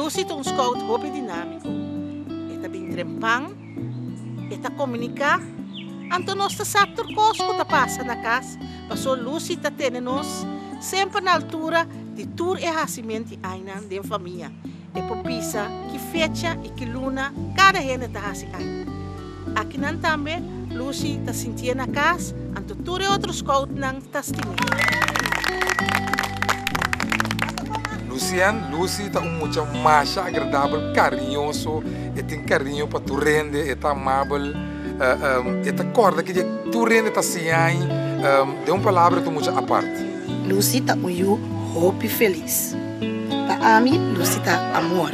Lucy é um scout hobby dinâmico. Está bem trempang, está comunicar. Então nós está sector cosco tá passa na casa. Passou Lucy está tendo nós sempre na altura de tour e rascimento aina de família. E por pisa que fecha e que luna cada gente está hasi aina. Aqui não também Lucy está sentindo na casa, então tour e outros scout não está sentindo. Lucy está muito mais agradável, carinhoso, e tem carinho para tu rende, e está amável, e está corda que tu rende está assim, de uma palavra tu muito à parte. Lucy está muito hope feliz. Para mim, Lucy está amor.